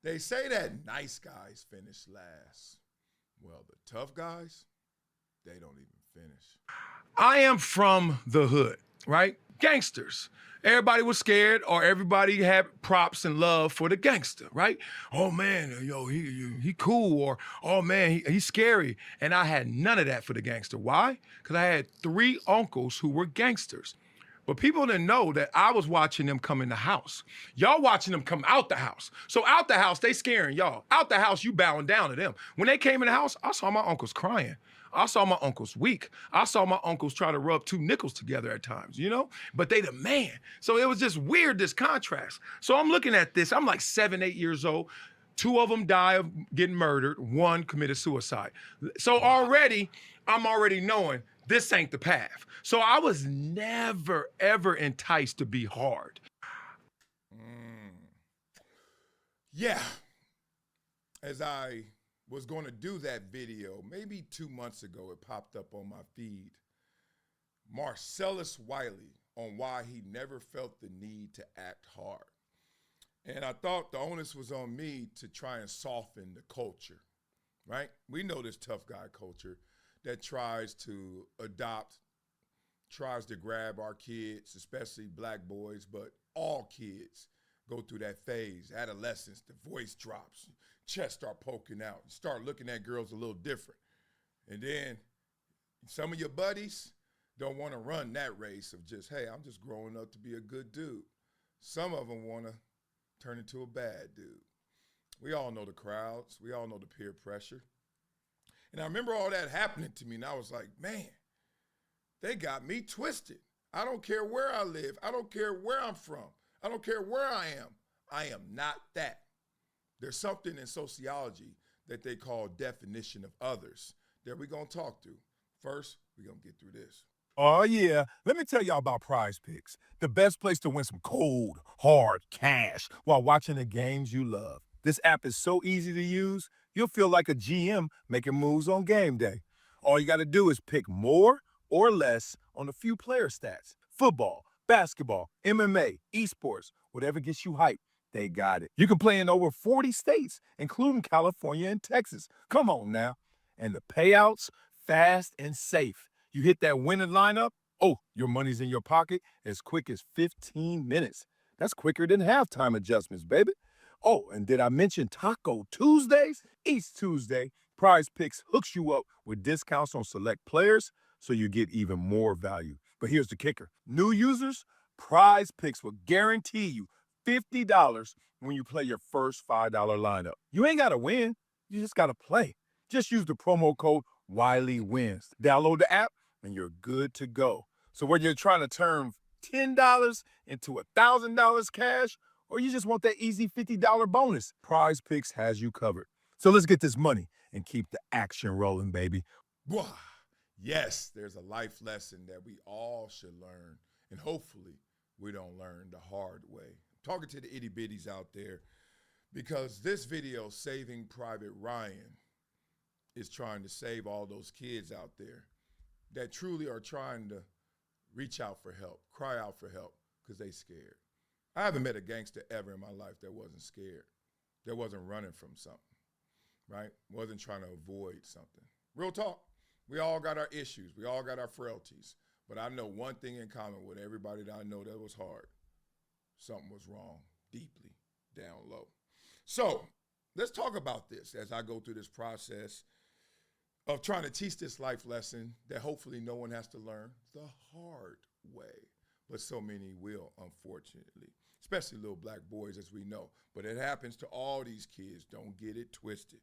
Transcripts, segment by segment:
They say that nice guys finish last. Well, the tough guys, they don't even finish. I am from the hood, right? Gangsters. Everybody was scared, or everybody had props and love for the gangster, right? Oh man, yo, he cool, or oh man, he's scary. And I had none of that for the gangster. Why? Because I had three uncles who were gangsters. But people didn't know that I was watching them come in the house. Y'all watching them come out the house. So out the house, they scaring y'all. Out the house, you bowing down to them. When they came in the house, I saw my uncles crying. I saw my uncles weak. I saw my uncles try to rub two nickels together at times, you know? But they the man. So it was just weird, this contrast. So I'm looking at this. I'm like 7, 8 years old. Two of them die of getting murdered. One committed suicide. So already, I'm already knowing this ain't the path. So I was never, ever enticed to be hard. Mm. Yeah. As I was going to do that video, maybe 2 months ago, it popped up on my feed. Marcellus Wiley on why he never felt the need to act hard. And I thought the onus was on me to try and soften the culture, right? We know this tough guy culture that tries to adopt, tries to grab our kids, especially black boys, but all kids go through that phase, adolescence, the voice drops, chest start poking out, you start looking at girls a little different. And then some of your buddies don't want to run that race of just, hey, I'm just growing up to be a good dude. Some of them want to turn into a bad dude. We all know the crowds. We all know the peer pressure. And I remember all that happening to me, and I was like, man, they got me twisted. I don't care where I live. I don't care where I'm from. I don't care where I am. I am not that. There's something in sociology that they call definition of others that we're going to talk to. First, we're going to get through this. Oh, yeah. Let me tell y'all about PrizePicks, the best place to win some cold, hard cash while watching the games you love. This app is so easy to use, you'll feel like a GM making moves on game day. All you got to do is pick more or less on a few player stats. Football, basketball, MMA, esports, whatever gets you hyped, they got it. You can play in over 40 states, including California and Texas. Come on now. And the payouts, fast and safe. You hit that winning lineup, oh, your money's in your pocket as quick as 15 minutes. That's quicker than halftime adjustments, baby. Oh, and did I mention Taco Tuesdays? Each Tuesday, PrizePicks hooks you up with discounts on select players so you get even more value. But here's the kicker. New users, PrizePicks will guarantee you $50 when you play your first $5 lineup. You ain't got to win. You just got to play. Just use the promo code WileyWins. Download the app and you're good to go. So whether you're trying to turn $10 into $1,000 cash, or you just want that easy $50 bonus, PrizePicks has you covered. So let's get this money and keep the action rolling, baby. Wah. Yes, there's a life lesson that we all should learn, and hopefully we don't learn the hard way. I'm talking to the itty bitties out there because this video, Saving Private Ryan, is trying to save all those kids out there that truly are trying to reach out for help, cry out for help because they scared. I haven't met a gangster ever in my life that wasn't scared, that wasn't running from something, right? Wasn't trying to avoid something. Real talk. We all got our issues. We all got our frailties. But I know one thing in common with everybody that I know that was hard. Something was wrong deeply down low. So let's talk about this as I go through this process of trying to teach this life lesson that hopefully no one has to learn the hard way. But so many will, unfortunately, especially little black boys, as we know. But it happens to all these kids. Don't get it twisted.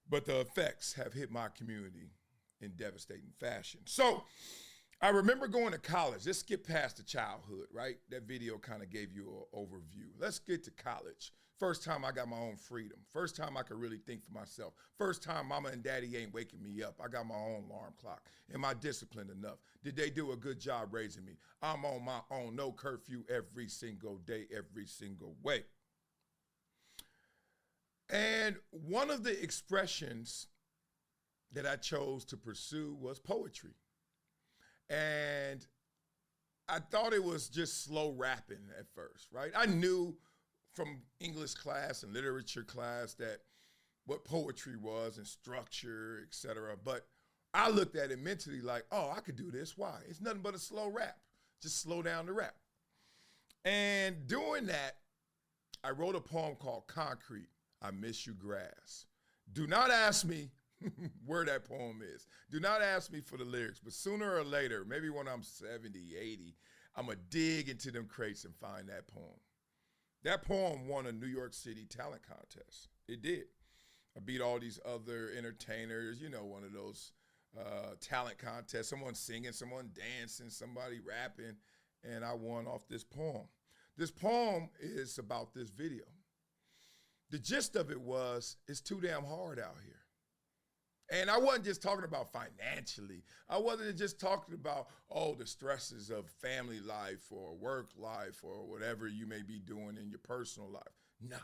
But the effects have hit my community in devastating fashion. So I remember going to college. Let's skip past the childhood, right? That video kind of gave you an overview. Let's get to college. First time I got my own freedom. First time I could really think for myself. First time mama and daddy ain't waking me up. I got my own alarm clock. Am I disciplined enough? Did they do a good job raising me? I'm on my own. No curfew every single day, every single way. And one of the expressions that I chose to pursue was poetry. And I thought it was just slow rapping at first, right? I knew from English class and literature class that what poetry was and structure, etc. But I looked at it mentally like, oh, I could do this. Why? It's nothing but a slow rap. Just slow down the rap. And doing that, I wrote a poem called Concrete, I Miss You Grass. Do not ask me where that poem is. Do not ask me for the lyrics, but sooner or later, maybe when I'm 70, 80, I'm going to dig into them crates and find that poem. That poem won a New York City talent contest. It did. I beat all these other entertainers, you know, one of those talent contests, someone singing, someone dancing, somebody rapping, and I won off this poem. This poem is about this video. The gist of it was, it's too damn hard out here. And I wasn't just talking about financially. I wasn't just talking about, oh, the stresses of family life or work life or whatever you may be doing in your personal life. Nah.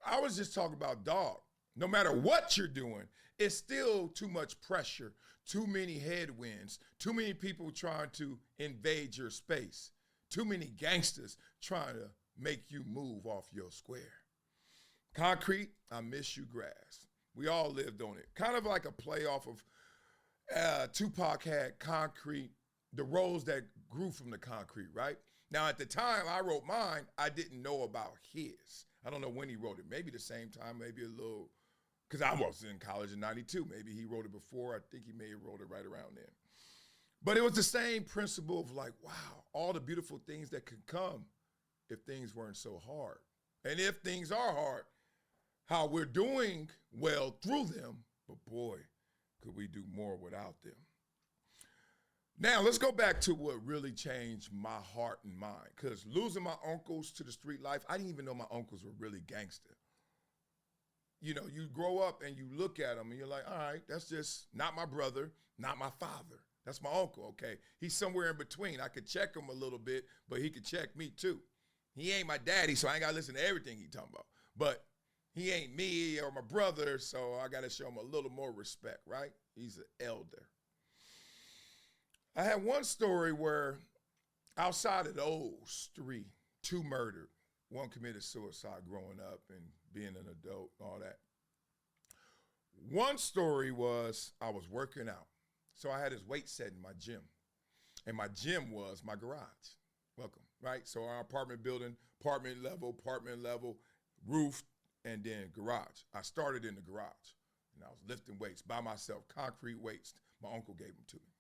I was just talking about, dog, no matter what you're doing, it's still too much pressure, too many headwinds, too many people trying to invade your space, too many gangsters trying to make you move off your square. Concrete, I Miss You Grass. We all lived on it. Kind of like a play off of Tupac had Concrete, the rose that grew from the concrete, right? Now, at the time I wrote mine, I didn't know about his. I don't know when he wrote it. Maybe the same time, maybe a little, because I was in college in 92. Maybe he wrote it before. I think he may have wrote it right around then. But it was the same principle of like, wow, all the beautiful things that could come if things weren't so hard. And if things are hard, how we're doing well through them, but boy, could we do more without them. Now, let's go back to what really changed my heart and mind, because losing my uncles to the street life, I didn't even know my uncles were really gangster. You know, you grow up and you look at them and you're like, all right, that's just not my brother, not my father. That's my uncle, okay? He's somewhere in between. I could check him a little bit, but he could check me too. He ain't my daddy, so I ain't got to listen to everything he talking about. But he ain't me or my brother, so I got to show him a little more respect, right? He's an elder. I had one story where outside of those three, two murdered, one committed suicide growing up and being an adult, all that. One story was I was working out. So I had this weight set in my gym. And my gym was my garage. Welcome, right? So our apartment building, apartment level, roof, and then garage. I started in the garage. And I was lifting weights by myself, concrete weights. My uncle gave them to me.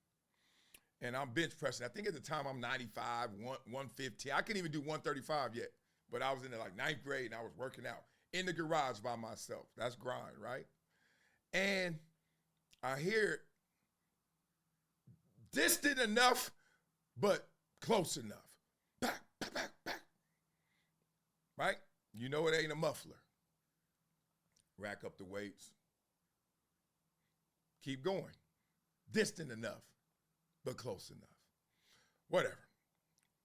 And I'm bench pressing. I think at the time I'm 95, 115. I couldn't even do 135 yet. But I was in the like ninth grade and I was working out in the garage by myself. That's grind, right? And I hear it. Distant enough, but close enough. Back, back, back, back. Right? You know it ain't a muffler. Rack up the weights. Keep going. Distant enough, but close enough. Whatever.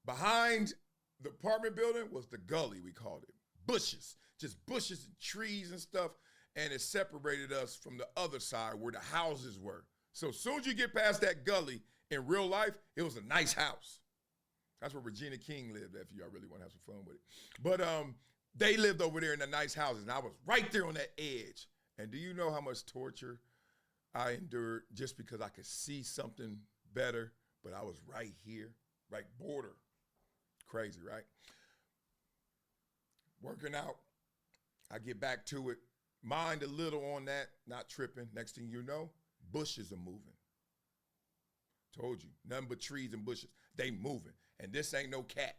Behind the apartment building was the gully, we called it. Bushes. Just bushes and trees and stuff. And it separated us from the other side where the houses were. So as soon as you get past that gully, in real life, it was a nice house. That's where Regina King lived, if y'all really want to have some fun with it. But they lived over there in the nice houses, and I was right there on that edge. And do you know how much torture I endured just because I could see something better, but I was right here, right border. Crazy, right? Working out, I get back to it. Mind a little on that, not tripping. Next thing you know, bushes are moving. Told you, nothing but trees and bushes. They moving, and this ain't no cat.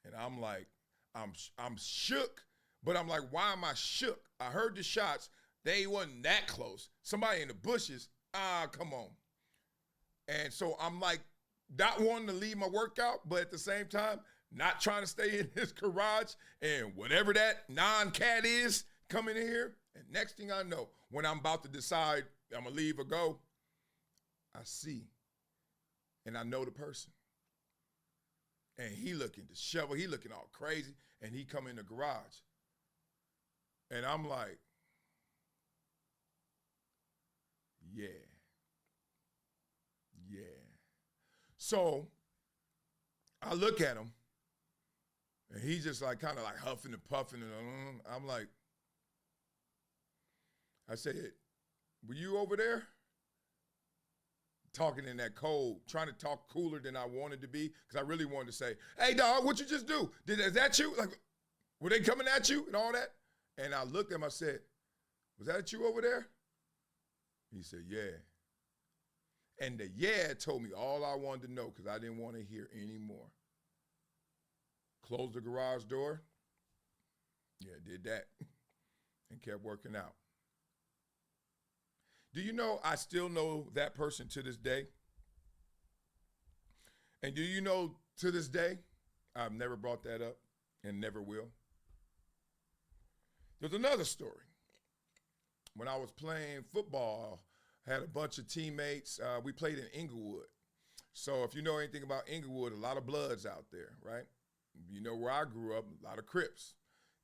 And I'm like, I'm shook, but I'm like, why am I shook? I heard the shots. They wasn't that close. Somebody in the bushes, come on. And so I'm like, not wanting to leave my workout, but at the same time, not trying to stay in this garage and whatever that non-cat is coming in here. And next thing I know, when I'm about to decide I'm gonna leave or go, I see, and I know the person. And he looking disheveled, he looking all crazy, and he come in the garage. And I'm like, yeah. So I look at him, And he's just like kind of like huffing and puffing. And I'm like, I said, were you over there? Talking in that code, trying to talk cooler than I wanted to be, because I really wanted to say, hey, dog, what you just do? Is that you? Like, were they coming at you and all that? And I looked at him, I said, was that you over there? He said, yeah. And the yeah told me all I wanted to know, because I didn't want to hear any more. Closed the garage door. Yeah, did that. And kept working out. Do you know I still know that person to this day? And do you know to this day, I've never brought that up and never will? There's another story. When I was playing football, I had a bunch of teammates. We played in Inglewood. So if you know anything about Inglewood, a lot of Bloods out there, right? You know where I grew up, a lot of Crips.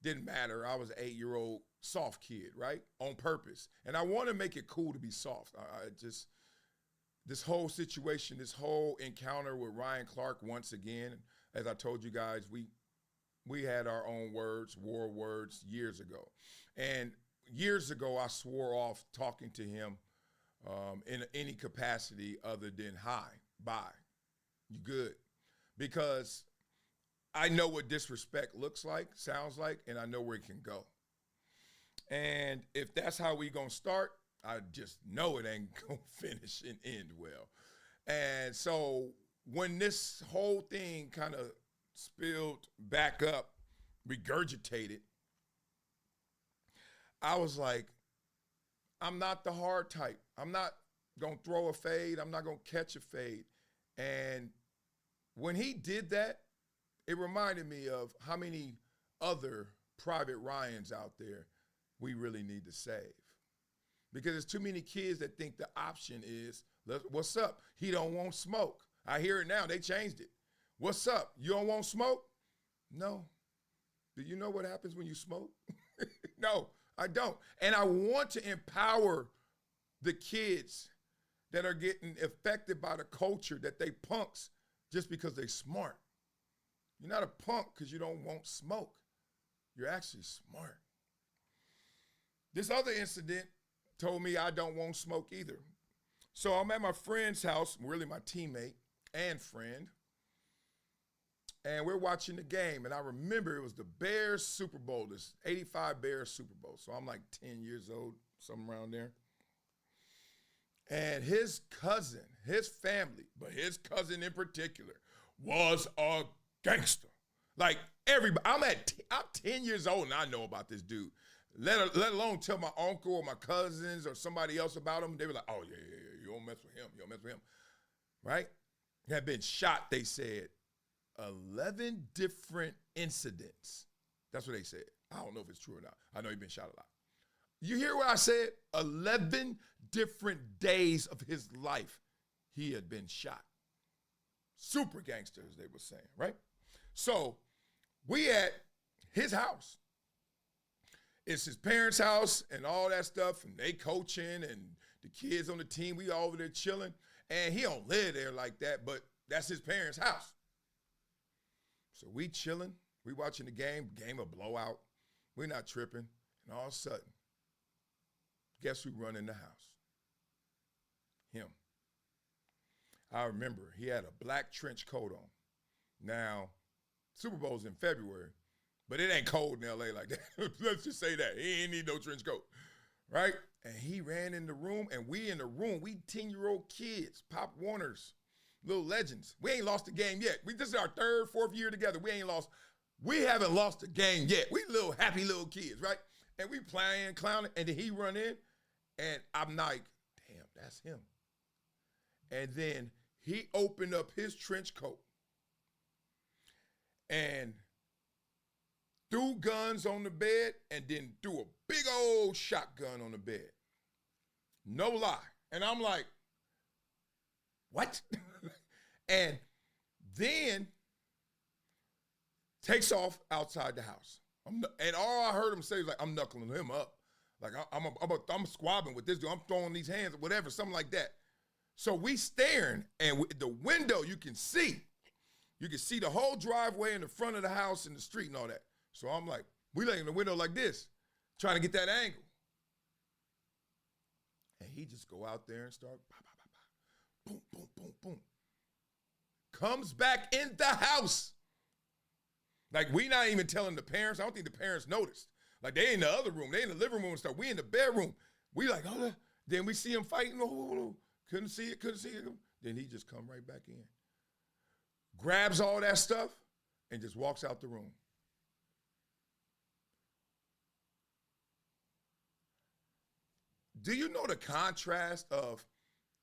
Didn't matter. I was an 8-year-old soft kid, right? On purpose. And I want to make it cool to be soft. This whole situation, this whole encounter with Ryan Clark once again, as I told you guys, we had our own words, war words, years ago. And years ago, I swore off talking to him in any capacity other than hi, bye, you good. Because I know what disrespect looks like, sounds like, and I know where it can go. And if that's how we gonna start, I just know it ain't gonna finish and end well. And so when this whole thing kind of spilled back up, regurgitated, I was like, I'm not the hard type. I'm not gonna throw a fade. I'm not gonna catch a fade. And when he did that, it reminded me of how many other Private Ryans out there we really need to save. Because there's too many kids that think the option is, what's up? He don't want smoke. I hear it now, they changed it. What's up? You don't want smoke? No. Do you know what happens when you smoke? No, I don't. And I want to empower the kids that are getting affected by the culture that they punks just because they smart. You're not a punk because you don't want smoke. You're actually smart. This other incident told me I don't want smoke either. So I'm at my friend's house, really my teammate and friend, and we're watching the game. And I remember it was the Bears Super Bowl, this 85 Bears Super Bowl. So I'm like 10 years old, something around there. And his cousin, his family, but his cousin in particular, was a gangster. Like everybody, I'm 10 years old and I know about this dude. Let alone tell my uncle or my cousins or somebody else about him. They were like, oh, yeah, you don't mess with him. You don't mess with him, right? He had been shot, they said, 11 different incidents. That's what they said. I don't know if it's true or not. I know he's been shot a lot. You hear what I said? 11 different days of his life he had been shot. Super gangster, as they were saying, right? So we at his house. It's his parents' house and all that stuff, and they coaching and the kids on the team, we all over there chilling. And he don't live there like that, but that's his parents' house. So we chilling, we watching the game a blowout. We're not tripping, and all of a sudden, guess who run in the house? Him. I remember he had a black trench coat on. Now, Super Bowl's in February, but it ain't cold in LA like that. Let's just say that. He ain't need no trench coat, right? And he ran in the room, and we in the room, we 10-year-old kids, Pop Warners, little legends. We ain't lost a game yet. This is our third, fourth year together. We haven't lost a game yet. We little happy little kids, right? And we playing, clowning, and then he run in, and I'm like, damn, that's him. And then he opened up his trench coat and threw guns on the bed and then threw a big old shotgun on the bed. No lie. And I'm like, what? And then takes off outside the house. And all I heard him say was like, I'm knuckling him up. Like I'm squabbling with this dude. I'm throwing these hands or whatever, something like that. So we staring, and the window you can see You can see the whole driveway and the front of the house and the street and all that. So I'm like, we lay in the window like this, trying to get that angle. And he just go out there and start, bah, bah, bah, bah. Boom, boom, boom, boom. Comes back in the house. Like, we not even telling the parents. I don't think the parents noticed. Like, they in the other room. They in the living room and stuff. We in the bedroom. We like, oh, then we see him fighting. Oh, couldn't see it. Then he just come right back in. Grabs all that stuff and just walks out the room. Do you know the contrast of,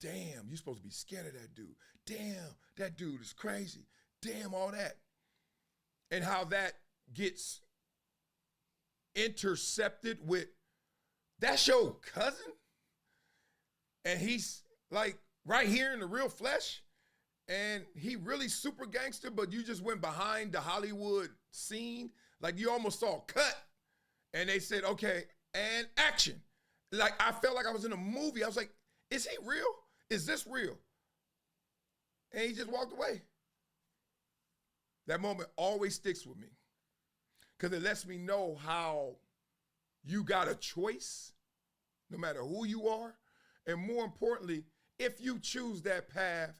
damn, you're supposed to be scared of that dude. Damn, that dude is crazy. Damn, all that. And how that gets intercepted with, that's your cousin? And he's like right here in the real flesh? And he really super gangster, but you just went behind the Hollywood scene? Like you almost saw a cut. And they said, okay, and action. Like I felt like I was in a movie. I was like, is he real? Is this real? And he just walked away. That moment always sticks with me because it lets me know how you got a choice, no matter who you are. And more importantly, if you choose that path,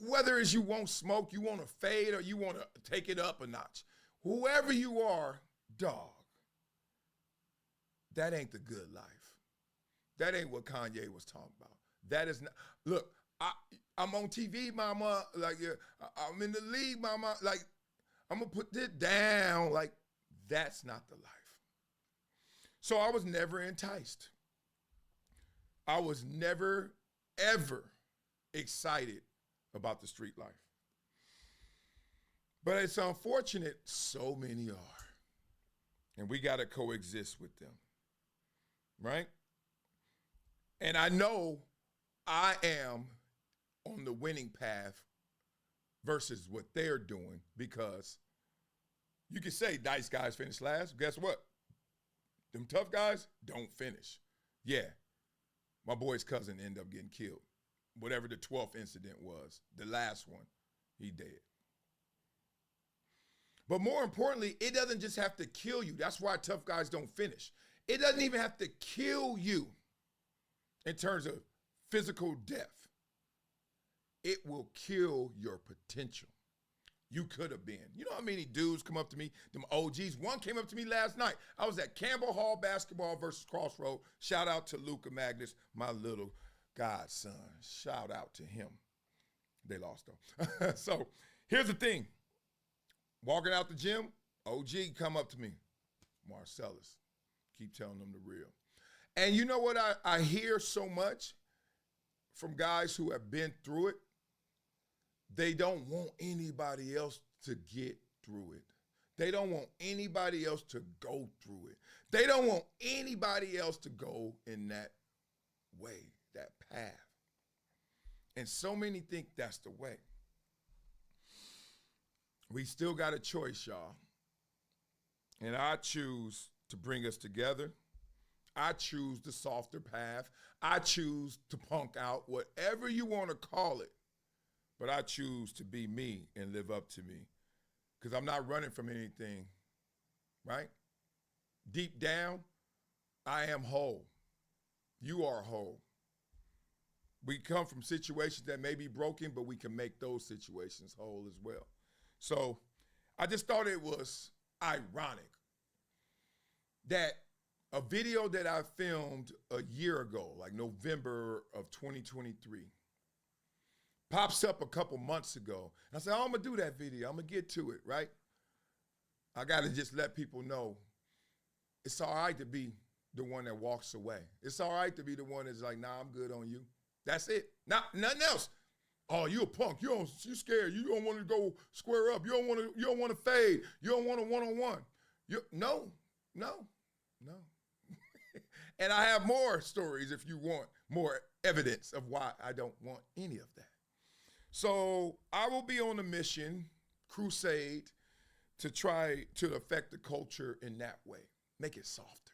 whether it's you won't smoke, you want to fade, or you want to take it up a notch, whoever you are, dog, that ain't the good life. That ain't what Kanye was talking about. That is not, look, I'm on TV, mama, like, I'm in the league, mama, like, I'm gonna put this down, like, that's not the life. So I was never enticed. I was never, ever excited about the street life. But it's unfortunate so many are. And we gotta coexist with them, right? And I know I am on the winning path versus what they're doing, because you can say nice guys finish last. Guess what? Them tough guys don't finish. Yeah, my boy's cousin ended up getting killed. Whatever the 12th incident was, the last one, he dead. But more importantly, it doesn't just have to kill you. That's why tough guys don't finish. It doesn't even have to kill you in terms of physical death. It will kill your potential. You could have been. You know how many dudes come up to me, them OGs? One came up to me last night. I was at Campbell Hall basketball versus Crossroad. Shout out to Luka Magnus, my little godson. Shout out to him. They lost though. So here's the thing. Walking out the gym, OG come up to me. Marcellus. Keep telling them the real. And you know what I hear so much from guys who have been through it? They don't want anybody else to get through it. They don't want anybody else to go through it. They don't want anybody else to go in that way, that path. And so many think that's the way. We still got a choice, y'all. And I choose to bring us together. I choose the softer path. I choose to punk out, whatever you want to call it. But I choose to be me and live up to me, because I'm not running from anything, right? Deep down, I am whole. You are whole. We come from situations that may be broken, but we can make those situations whole as well. So I just thought it was ironic that a video that I filmed a year ago, like November of 2023, pops up a couple months ago. And I said, oh, I'm gonna do that video. I'm gonna get to it, right? I gotta just let people know it's all right to be the one that walks away. It's all right to be the one that's like, nah, I'm good on you. That's it. Nothing else. Oh, you a punk. You scared. You don't want to go square up. You don't want to fade. You don't want a one-on-one. No. And I have more stories if you want more evidence of why I don't want any of that. So I will be on a mission, crusade, to try to affect the culture in that way. Make it softer.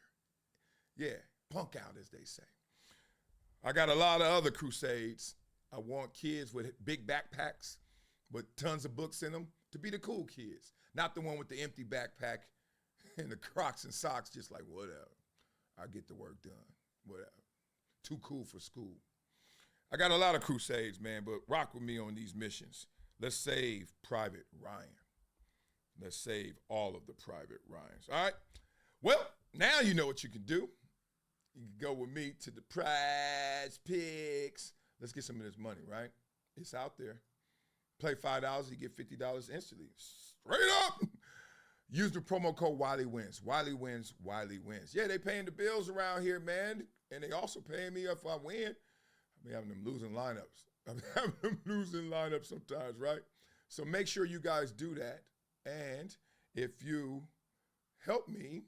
Yeah, punk out, as they say. I got a lot of other crusades. I want kids with big backpacks with tons of books in them to be the cool kids, not the one with the empty backpack and the Crocs and socks, just like, whatever. I get the work done, whatever. Too cool for school. I got a lot of crusades, man, but rock with me on these missions. Let's save Private Ryan. Let's save all of the Private Ryans, all right? Well, now you know what you can do. You can go with me to the PrizePicks. Let's get some of this money, right? It's out there. Play $5, you get $50 instantly. Straight up. Use the promo code Wiley Wins. Wiley Wins, Wiley Wins. Yeah, they paying the bills around here, man. And they also paying me if I win. I be having them losing lineups. I'm having them losing lineups sometimes, right? So make sure you guys do that. And if you help me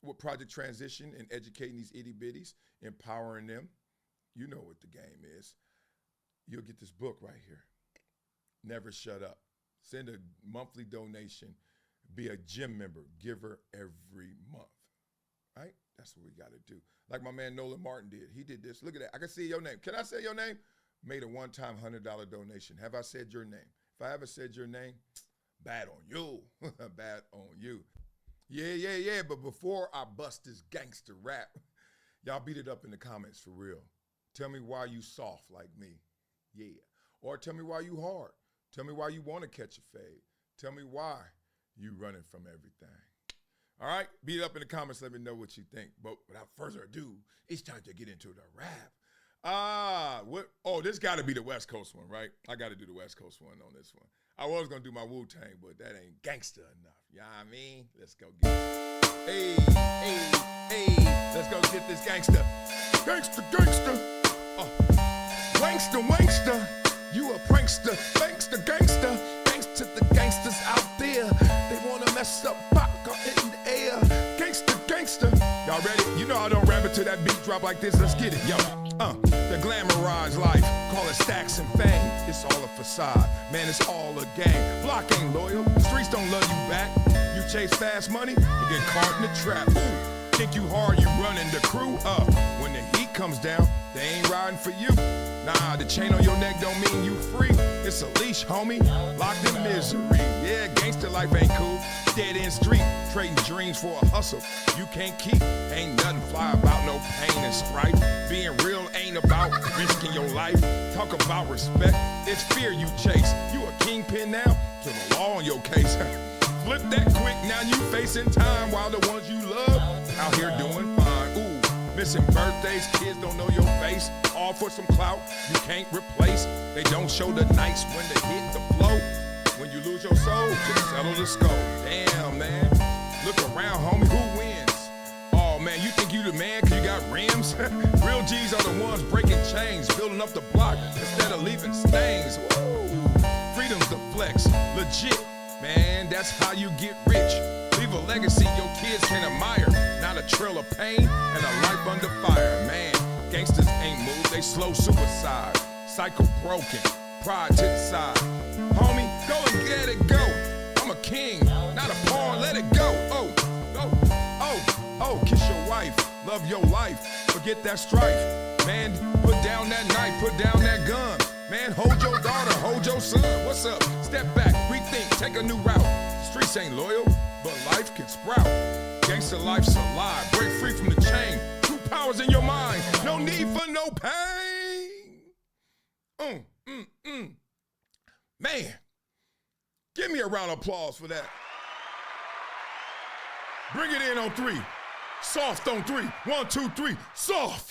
with Project Transition and educating these itty bitties, empowering them, you know what the game is. You'll get this book right here. Never Shut Up. Send a monthly donation. Be a gym member, giver every month. Right? That's what we got to do. Like my man Nolan Martin did. He did this. Look at that. I can see your name. Can I say your name? Made a one-time $100 donation. Have I said your name? If I haven't said your name, bad on you. Bad on you. Yeah. But before I bust this gangster rap, y'all beat it up in the comments for real. Tell me why you soft like me. Yeah. Or tell me why you hard. Tell me why you want to catch a fade. Tell me why you running from everything. All right? Beat it up in the comments. Let me know what you think. But without further ado, it's time to get into the rap. This got to be the West Coast one, right? I got to do the West Coast one on this one. I was going to do my Wu-Tang, but that ain't gangster enough. You know what I mean? Let's go get it. Hey. Let's go get this gangster. Gangster. Wankster. You a prankster. Gangster. Thanks to the gangsters out there. They want to mess up pop in the air. Gangster. Y'all ready? You know I don't rap it to that beat drop like this. Let's get it, yo. The glamorized life, call it stacks and fame. It's all a facade, man, it's all a game. Block ain't loyal, streets don't love you back. You chase fast money, you get caught in the trap. Ooh, think you hard, you running the crew up. When the heat comes down, they ain't riding for you. Nah, the chain on your neck don't mean you free. It's a leash, homie, locked in misery. Yeah, gangster life ain't cool. Dead end street, trading dreams for a hustle you can't keep. Ain't nothing fly about no pain and strife. Being real ain't about risking your life. Talk about respect, it's fear you chase. You a kingpin now, to the law on your case. Flip that quick, now you facing time while the ones you love out here doing fine. Ooh, missing birthdays, kids don't know your face. All for some clout you can't replace. They don't show the nights when they hit the flow. When you lose your soul, just settle the score. Damn, man. Look around, homie, who wins? Oh, man, you think you the man because you got rims? Real G's are the ones breaking chains, building up the block instead of leaving stains. Woo. Freedom's the flex, legit. Man, that's how you get rich. Leave a legacy your kids can admire. Not a trail of pain and a life under fire. Man, gangsters ain't moved, they slow suicide. Cycle broken, pride to the side. Homie, go and get it, go. I'm a king, not a pawn, let it go. Oh, kiss your wife, love your life, forget that strife. Man, put down that knife, put down that gun. Man, hold your daughter, hold your son. What's up? Step back, rethink, take a new route. Streets ain't loyal, but life can sprout. Gangster life's alive, break free from the chain. True powers in your mind, no need for no pain. Man, give me a round of applause for that. Bring it in on 3. Soft on 3. 1, 2, 3. Soft.